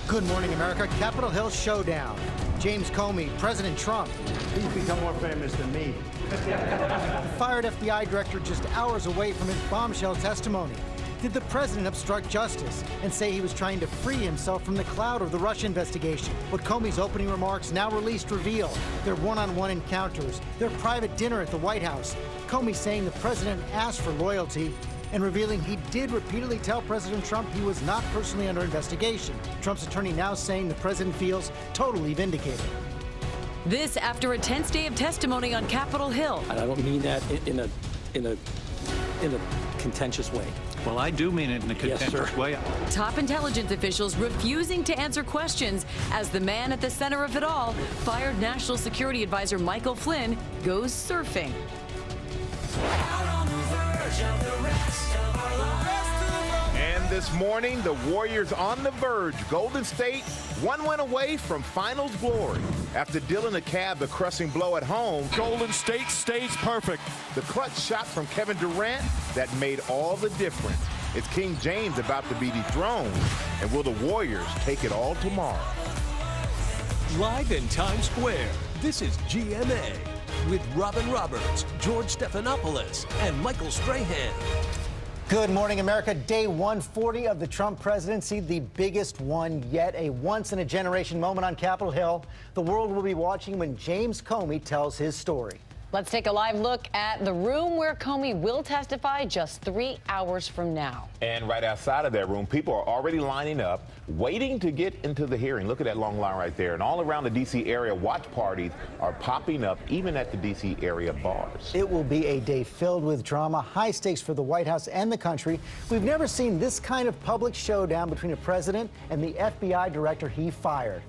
Good morning, America. Capitol Hill showdown. James Comey, President Trump. He's become more famous than me. The fired FBI director just hours away from his bombshell testimony. Did the president obstruct justice and say he was trying to free himself from the cloud of the Russia investigation? What Comey's opening remarks, now released, reveal: their one-on-one encounters, their private dinner at the White House. Comey saying the president asked for loyalty, and revealing he did repeatedly tell President Trump he was not personally under investigation. Trump's attorney now saying the president feels totally vindicated. This after a tense day of testimony on Capitol Hill. And I don't mean that in a contentious way. Well, I do mean it in a contentious way. Top intelligence officials refusing to answer questions as the man at the center of it all, fired National Security Advisor Michael Flynn, goes surfing. And this morning, the Warriors on the verge. Golden State, one win away from finals glory. After dealing the Cavs a crushing blow at home, Golden State stays perfect. The clutch shot from Kevin Durant that made all the difference. Is King James about to be dethroned? And will the Warriors take it all tomorrow? Live in Times Square, this is GMA with Robin Roberts, George Stephanopoulos, and Michael Strahan. Good morning, America. Day 140 of the Trump presidency, the biggest one yet, a once-in-a-generation moment on Capitol Hill. The world will be watching when James Comey tells his story. Let's take a live look at the room where Comey will testify just 3 hours from now. And right outside of that room, people are already lining up, waiting to get into the hearing. Look at that long line right there. And all around the D.C. area, watch parties are popping up, even at the D.C. area bars. It will be a day filled with drama, high stakes for the White House and the country. We've never seen this kind of public showdown between a president and the FBI director he fired.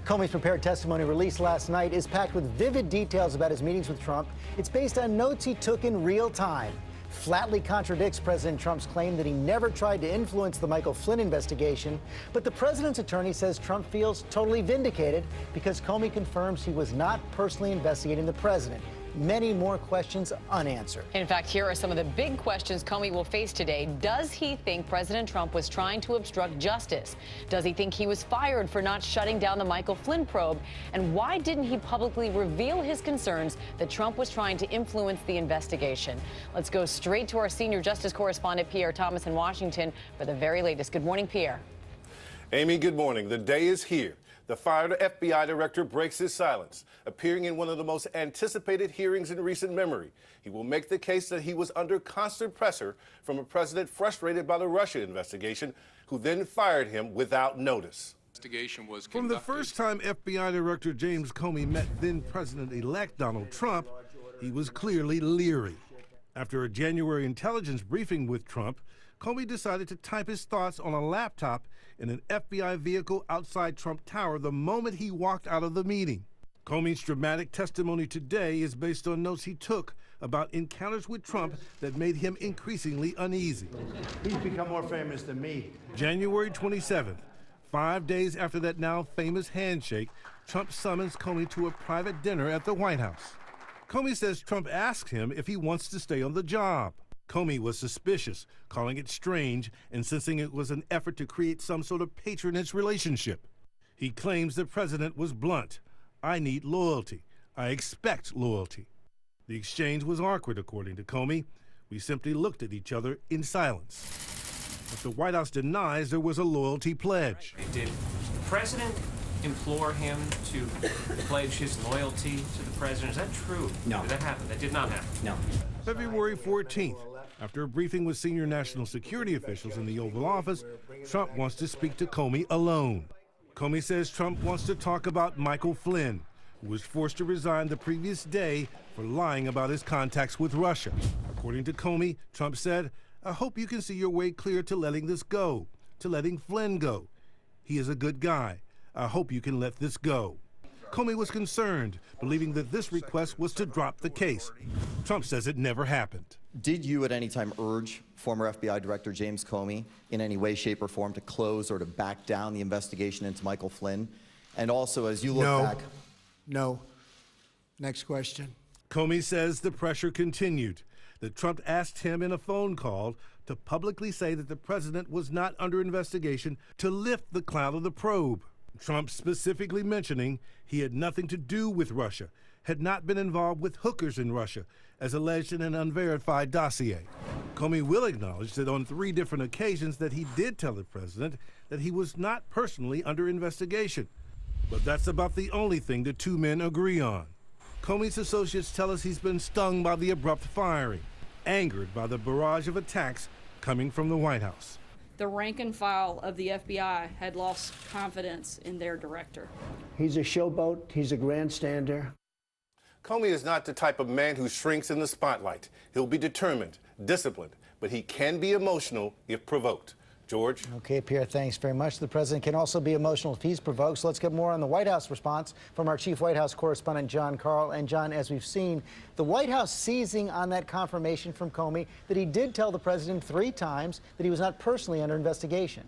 Comey's prepared testimony released last night is packed with vivid details about his meetings with Trump. It's based on notes he took in real time. Flatly contradicts President Trump's claim that he never tried to influence the Michael Flynn investigation. But the president's attorney says Trump feels totally vindicated because Comey confirms he was not personally investigating the president. Many more questions unanswered. In fact, here are some of the big questions Comey will face today. Does he think President Trump was trying to obstruct justice? Does he think he was fired for not shutting down the Michael Flynn probe? And why didn't he publicly reveal his concerns that Trump was trying to influence the investigation? Let's go straight to our senior justice correspondent, Pierre Thomas in Washington, for the very latest. Good morning, Pierre. Amy, good morning. The day is here. The fired FBI director breaks his silence, appearing in one of the most anticipated hearings in recent memory. He will make the case that he was under constant pressure from a president frustrated by the Russia investigation, who then fired him without notice. From the first time FBI Director James Comey met then President-elect Donald Trump, he was clearly leery. After a January intelligence briefing with Trump, Comey decided to type his thoughts on a laptop in an FBI vehicle outside Trump Tower the moment he walked out of the meeting. Comey's dramatic testimony today is based on notes he took about encounters with Trump that made him increasingly uneasy. He's become more famous than me. January 27th, 5 days after that now famous handshake, Trump summons Comey to a private dinner at the White House. Comey says Trump asked him if he wants to stay on the job. Comey was suspicious, calling it strange and sensing it was an effort to create some sort of patronage relationship. He claims the president was blunt. I need loyalty. I expect loyalty. The exchange was awkward, according to Comey. We simply looked at each other in silence. But the White House denies there was a loyalty pledge. Did the president implore him to pledge his loyalty to the president? Is that true? No. Did that happen? That did not happen? No. February 14th, after a briefing with senior national security officials in the Oval Office, Trump wants to speak to Comey alone. Comey says Trump wants to talk about Michael Flynn, who was forced to resign the previous day for lying about his contacts with Russia. According to Comey, Trump said, I hope you can see your way clear to letting this go, to letting Flynn go. He is a good guy. I hope you can let this go. Comey was concerned, believing that this request was to drop the case. Trump says it never happened. Did you at any time urge former FBI Director James Comey in any way, shape, or form to close or to back down the investigation into Michael Flynn? And also, as you look back... No. Next question. Comey says the pressure continued, that Trump asked him in a phone call to publicly say that the president was not under investigation to lift the cloud of the probe. Trump specifically mentioning he had nothing to do with Russia, had not been involved with hookers in Russia, as alleged in an unverified dossier. Comey will acknowledge that on 3 different occasions that he did tell the president that he was not personally under investigation. But that's about the only thing the 2 men agree on. Comey's associates tell us he's been stung by the abrupt firing, angered by the barrage of attacks coming from the White House. The rank and file of the FBI had lost confidence in their director. He's a showboat. He's a grandstander. Comey is not the type of man who shrinks in the spotlight. He'll be determined, disciplined, but he can be emotional if provoked. George? Okay, Pierre, thanks very much. The president can also be emotional if he's provoked. So let's get more on the White House response from our chief White House correspondent, John Karl. And John, as we've seen, the White House seizing on that confirmation from Comey that he did tell the president 3 times that he was not personally under investigation.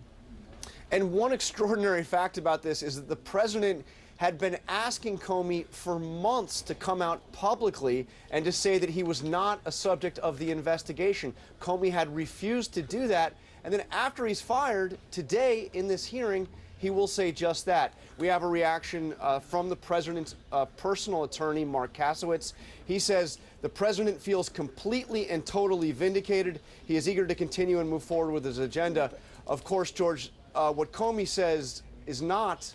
And one extraordinary fact about this is that the president had been asking Comey for months to come out publicly and to say that he was not a subject of the investigation. Comey had refused to do that. And then after he's fired, today in this hearing, he will say just that. We have a reaction from the president's personal attorney, Mark Kasowitz. He says the president feels completely and totally vindicated. He is eager to continue and move forward with his agenda. Of course, George, what Comey says is not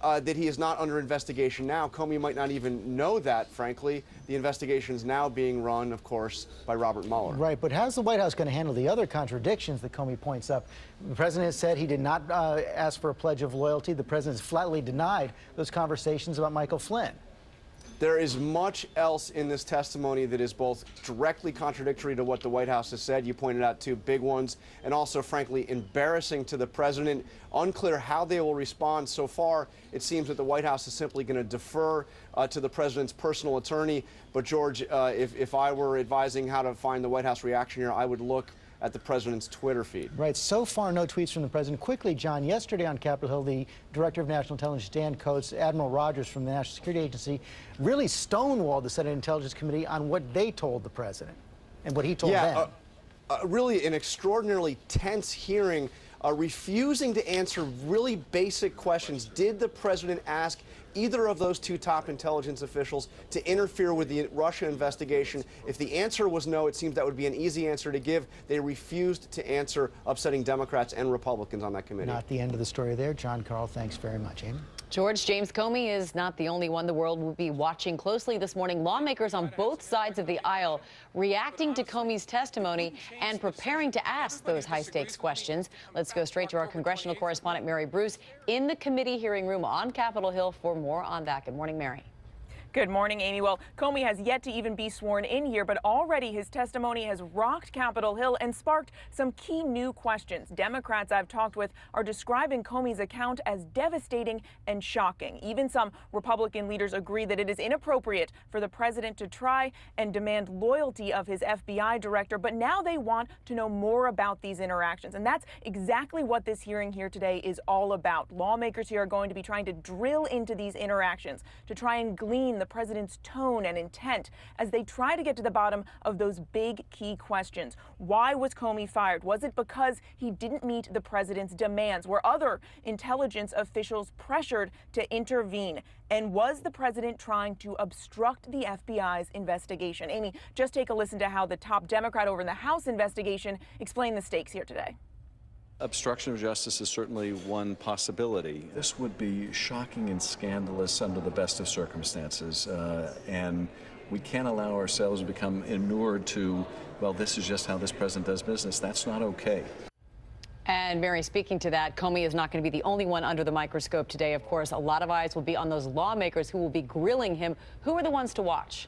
that he is not under investigation now. Comey might not even know that, frankly. The investigation is now being run, of course, by Robert Mueller. Right, but how's the White House going to handle the other contradictions that Comey points up? The president has said he did not ask for a pledge of loyalty. The president has flatly denied those conversations about Michael Flynn. There is much else in this testimony that is both directly contradictory to what the White House has said. You pointed out 2 big ones, and also, frankly, embarrassing to the president. Unclear how they will respond. So far, it seems that the White House is simply going to defer to the president's personal attorney. But, George, if I were advising how to find the White House reaction here, I would look at the president's Twitter feed. Right. So far, no tweets from the president. Quickly, John, yesterday on Capitol Hill, the Director of National Intelligence, Dan Coats, Admiral Rogers from the National Security Agency, really stonewalled the Senate Intelligence Committee on what they told the president and what he told them. Really an extraordinarily tense hearing, refusing to answer really basic questions. Did the president ask either of those 2 top intelligence officials to interfere with the Russia investigation? If the answer was no, it seems that would be an easy answer to give. They refused to answer, upsetting Democrats and Republicans on that committee. Not the end of the story there. John Karl, thanks very much. Amy? George, James Comey is not the only one the world will be watching closely this morning. Lawmakers on both sides of the aisle reacting to Comey's testimony and preparing to ask those high-stakes questions. Let's go straight to our congressional correspondent, Mary Bruce, in the committee hearing room on Capitol Hill for more on that. Good morning, Mary. Good morning, Amy. Well, Comey has yet to even be sworn in here, but already his testimony has rocked Capitol Hill and sparked some key new questions. Democrats I've talked with are describing Comey's account as devastating and shocking. Even some Republican leaders agree that it is inappropriate for the president to try and demand loyalty of his FBI director, but now they want to know more about these interactions. And that's exactly what this hearing here today is all about. Lawmakers here are going to be trying to drill into these interactions to try and glean the president's tone and intent as they try to get to the bottom of those big key questions. Why was Comey fired? Was it because he didn't meet the president's demands? Were other intelligence officials pressured to intervene? And was the president trying to obstruct the FBI's investigation? Amy, just take a listen to how the top Democrat over in the House investigation explained the stakes here today. Obstruction of justice is certainly one possibility. This would be shocking and scandalous under the best of circumstances, and we can't allow ourselves to become inured to, well, this is just how this president does business. That's not okay. And Mary, speaking to that, Comey is not going to be the only one under the microscope today. Of course, a lot of eyes will be on those lawmakers who will be grilling him. Who are the ones to watch?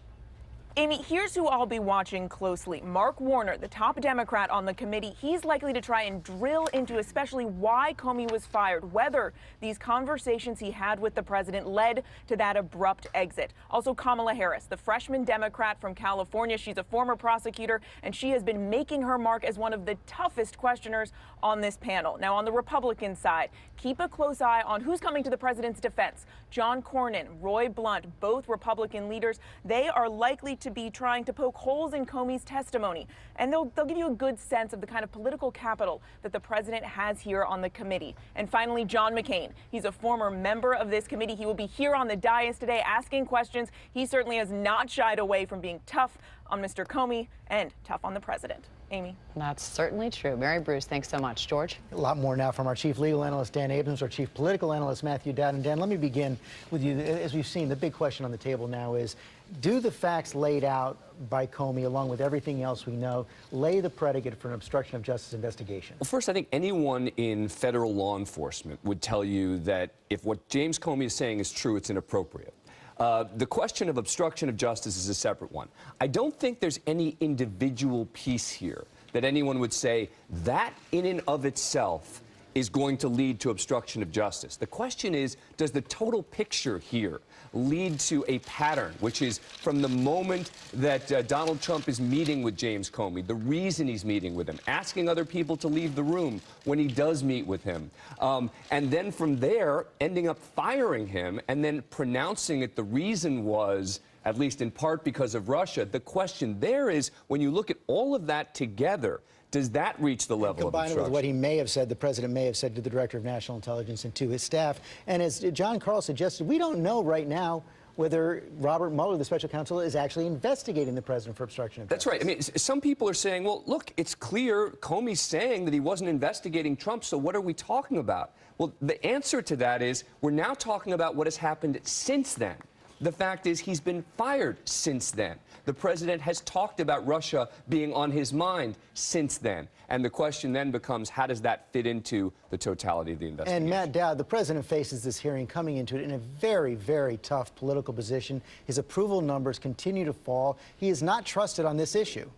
Amy, here's who I'll be watching closely. Mark Warner, the top Democrat on the committee, he's likely to try and drill into especially why Comey was fired, whether these conversations he had with the president led to that abrupt exit. Also, Kamala Harris, the freshman Democrat from California. She's a former prosecutor, and she has been making her mark as one of the toughest questioners on this panel. Now, on the Republican side, keep a close eye on who's coming to the president's defense. John Cornyn, Roy Blunt, both Republican leaders, they are likely to be trying to poke holes in Comey's testimony. And they'll give you a good sense of the kind of political capital that the president has here on the committee. And finally, John McCain. He's a former member of this committee. He will be here on the dais today asking questions. He certainly has not shied away from being tough on Mr. Comey and tough on the president. Amy. That's certainly true. Mary Bruce, thanks so much. George? A lot more now from our chief legal analyst, Dan Abrams, our chief political analyst, Matthew Dowd. And Dan, let me begin with you. As we've seen, the big question on the table now is, do the facts laid out by Comey, along with everything else we know, lay the predicate for an obstruction of justice investigation? Well, first, I think anyone in federal law enforcement would tell you that if what James Comey is saying is true, it's inappropriate. The question of obstruction of justice is a separate one. I don't think there's any individual piece here that anyone would say that in and of itself is going to lead to obstruction of justice. The question is, does the total picture here lead to a pattern, which is from the moment that Donald Trump is meeting with James Comey, the reason he's meeting with him, asking other people to leave the room when he does meet with him, and then from there ending up firing him and then pronouncing it the reason was, at least in part because of Russia. The question there is, when you look at all of that together, does that reach the level of obstruction? Combined with what he may have said, the president may have said to the director of national intelligence and to his staff. And as John Carl suggested, we don't know right now whether Robert Mueller, the special counsel, is actually investigating the president for obstruction of justice. That's right. I mean, some people are saying, well, look, it's clear Comey's saying that he wasn't investigating Trump, so what are we talking about? Well, the answer to that is we're now talking about what has happened since then. The fact is he's been fired since then. The president has talked about Russia being on his mind since then. And the question then becomes, how does that fit into the totality of the investigation? And Matt Dowd, the president faces this hearing coming into it in a very, very tough political position. His approval numbers continue to fall. He is not trusted on this issue.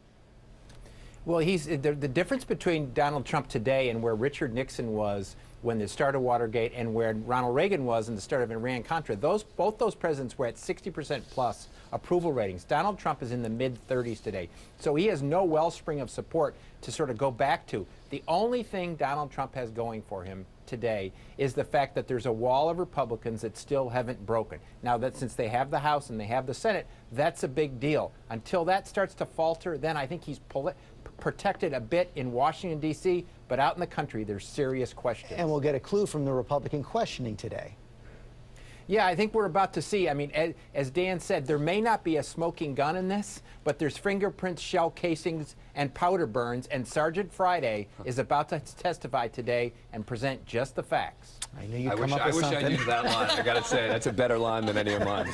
Well, the difference between Donald Trump today and where Richard Nixon was when the start of Watergate and where Ronald Reagan was in the start of Iran-Contra, both those presidents were at 60% plus approval ratings. Donald Trump is in the mid-30s today. So he has no wellspring of support to sort of go back to. The only thing Donald Trump has going for him today is the fact that there's a wall of Republicans that still haven't broken. Now, that since they have the House and they have the Senate, that's a big deal. Until that starts to falter, then I think he's protected a bit in Washington, D.C., but out in the country, there's serious questions. And we'll get a clue from the Republican questioning today. Yeah, I think we're about to see. I mean, as Dan said, there may not be a smoking gun in this, but there's fingerprints, shell casings, and powder burns, and Sergeant Friday is about to testify today and present just the facts. I knew you'd come up with something. I knew that line. I got to say, that's a better line than any of mine.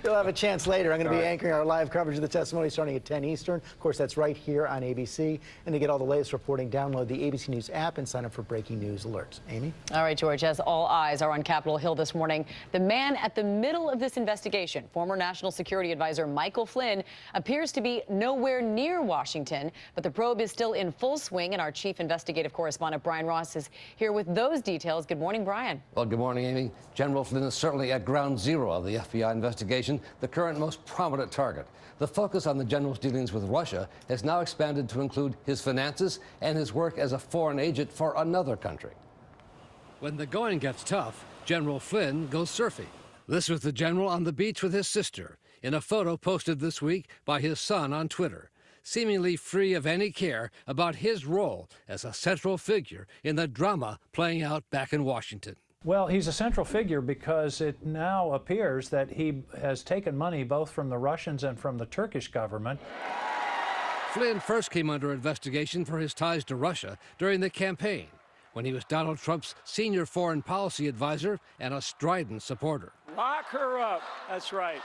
You'll have a chance later. I'm going to be anchoring our live coverage of the testimony starting at 10 Eastern. Of course, that's right here on ABC. And to get all the latest reporting, download the ABC News app and sign up for breaking news alerts. Amy? All right, George, as all eyes are on Capitol Hill this morning, the man at the middle of this investigation, former National Security Advisor Michael Flynn, appears to be nowhere near Washington, but the probe is still in full swing, and our chief investigative correspondent Brian Ross is here with those details. Good morning, Brian. Well, good morning, Amy. General Flynn is certainly at ground zero of the FBI investigation, the current most prominent target. The focus on the general's dealings with Russia has now expanded to include his finances and his work as a foreign agent for another country. When the going gets tough, General Flynn goes surfing. This was the general on the beach with his sister in a photo posted this week by his son on Twitter, seemingly free of any care about his role as a central figure in the drama playing out back in Washington. Well, he's a central figure because it now appears that he has taken money both from the Russians and from the Turkish government. Flynn first came under investigation for his ties to Russia during the campaign, when he was Donald Trump's senior foreign policy advisor and a strident supporter. Lock her up. That's right.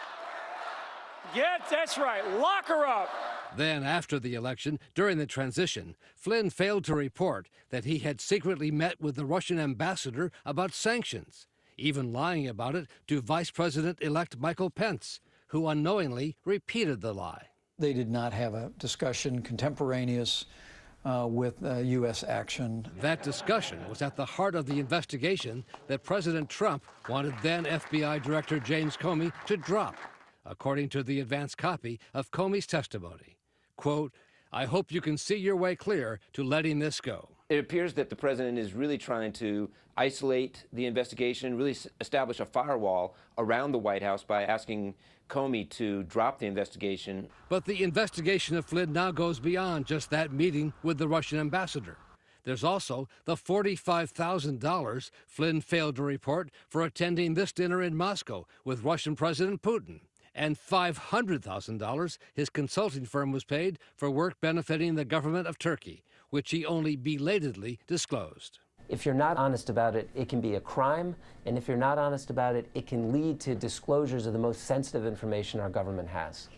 That's right. Lock her up. Then, after the election, during the transition, Flynn failed to report that he had secretly met with the Russian ambassador about sanctions, even lying about it to Vice President-elect Michael Pence, who unknowingly repeated the lie. They did not have a discussion contemporaneous with U.S. action. That discussion was at the heart of the investigation that President Trump wanted then FBI Director James Comey to drop, according to the advance copy of Comey's testimony. Quote, "I hope you can see your way clear to letting this go." It appears that the president is really trying to isolate the investigation, really establish a firewall around the White House by asking Comey to drop the investigation. But the investigation of Flynn now goes beyond just that meeting with the Russian ambassador. There's also the $45,000 Flynn failed to report for attending this dinner in Moscow with Russian President Putin, and $500,000 his consulting firm was paid for work benefiting the government of Turkey, which he only belatedly disclosed. If you're not honest about it, it can be a crime, and if you're not honest about it, it can lead to disclosures of the most sensitive information our government has.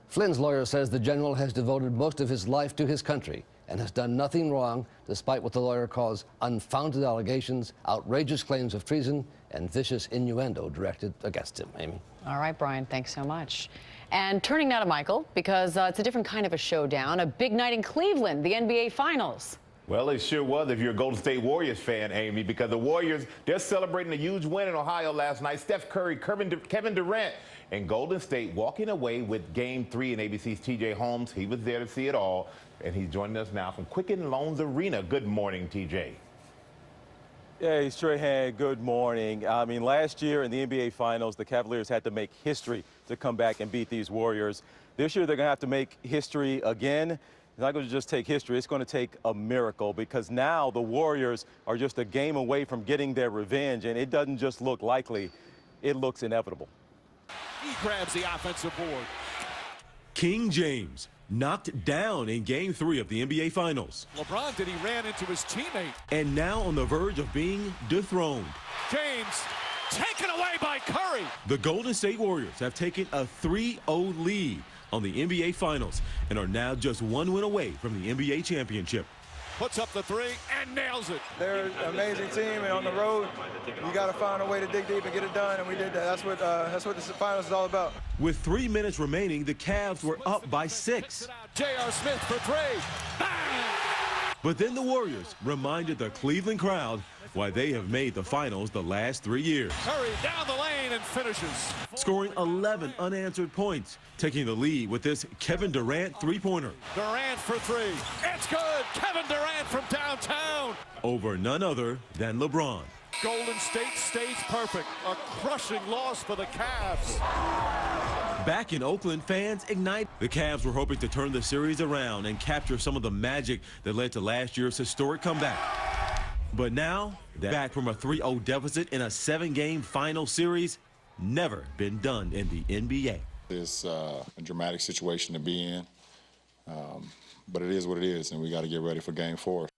Flynn's lawyer says the general has devoted most of his life to his country and has done nothing wrong, despite what the lawyer calls unfounded allegations, outrageous claims of treason, and vicious innuendo directed against him. Amy? All right, Brian, thanks so much. And turning now to Michael, because it's a different kind of a showdown, a big night in Cleveland, the NBA Finals. Well, it sure was if you're a Golden State Warriors fan, Amy, because the Warriors, they're celebrating a huge win in Ohio last night. Steph Curry, Kevin Durant, and Golden State walking away with Game 3 in ABC's TJ Holmes. He was there to see it all, and he's joining us now from Quicken Loans Arena. Good morning, TJ. Hey, Strahan, good morning. I mean, last year in the NBA Finals, the Cavaliers had to make history to come back and beat these Warriors. This year, they're going to have to make history again. It's not going to just take history. It's going to take a miracle, because now the Warriors are just a game away from getting their revenge, and it doesn't just look likely. It looks inevitable. He grabs the offensive board. King James knocked down in Game 3 of the NBA Finals. LeBron did. He ran into his teammate. And now on the verge of being dethroned. James taken away by Curry. The Golden State Warriors have taken a 3-0 lead on the NBA Finals and are now just one win away from the NBA championship. Puts up the three and nails it. They're an amazing team, and on the road, you got to find a way to dig deep and get it done, and we did that. That's what this finals is all about. With 3 minutes remaining, the Cavs were up by 6. J.R. Smith for 3. Bang! But then the Warriors reminded the Cleveland crowd why they have made the finals the last 3 years. Curry down the lane and finishes. Scoring 11 unanswered points, taking the lead with this Kevin Durant three-pointer. Durant for 3. It's good. Kevin Durant from downtown. Over none other than LeBron. Golden State stays perfect. A crushing loss for the Cavs. Back in Oakland, fans ignite. The Cavs were hoping to turn the series around and capture some of the magic that led to last year's historic comeback. But now, they're back from a 3-0 deficit in a 7-game final series. Never been done in the NBA. It's a dramatic situation to be in, but it is what it is, and we got to get ready for Game 4.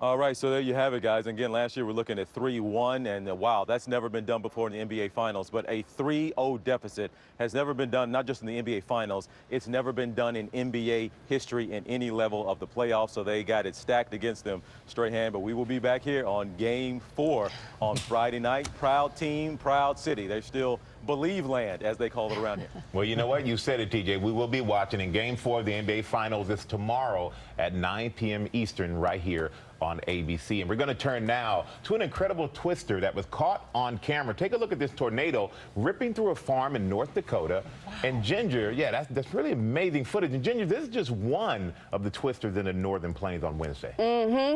All right, so there you have it, guys. And again, last year we're looking at 3-1, and wow, that's never been done before in the NBA Finals. But a 3-0 deficit has never been done, not just in the NBA Finals. It's never been done in NBA history in any level of the playoffs, so they got it stacked against them straight hand. But we will be back here on Game 4 on Friday night. Proud team, proud city. They're still Believe land, as they call it around here. Well, you know what? You said it, TJ. We will be watching in Game 4 of the NBA Finals. It's tomorrow at 9 p.m. Eastern right here on ABC. And we're going to turn now to an incredible twister that was caught on camera. Take a look at this tornado ripping through a farm in North Dakota. And Ginger, yeah, that's really amazing footage. And Ginger, this is just one of the twisters in the Northern Plains on Wednesday.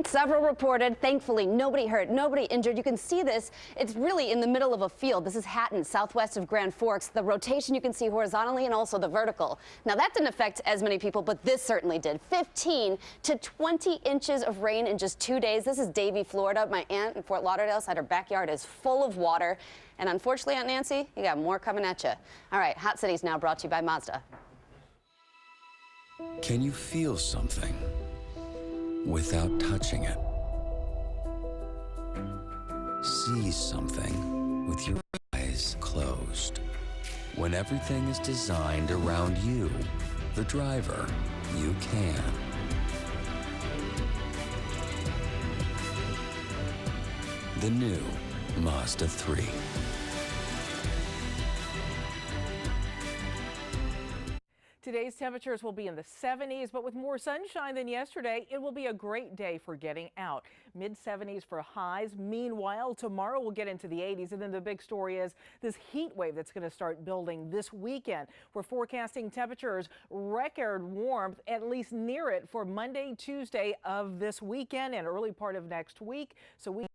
Several reported. Thankfully, nobody hurt, nobody injured. You can see this. It's really in the middle of a field. This is Hatton, southwest of Grand Forks. The rotation you can see horizontally and also the vertical. Now, that didn't affect as many people, but this certainly did. 15 to 20 inches of rain in just 2 days. This is Davie, Florida. My aunt in Fort Lauderdale said her backyard is full of water. And unfortunately, Aunt Nancy, you got more coming at you. All right, Hot City's now brought to you by Mazda. Can you feel something without touching it? See something with your eyes closed. When everything is designed around you, the driver, you can. The new Mazda 3. Today's temperatures will be in the 70s, but with more sunshine than yesterday, it will be a great day for getting out. Mid-70s for highs. Meanwhile, tomorrow we'll get into the 80s, and then the big story is this heat wave that's going to start building this weekend. We're forecasting temperatures record warmth, at least near it, for Monday, Tuesday of this weekend and early part of next week. So we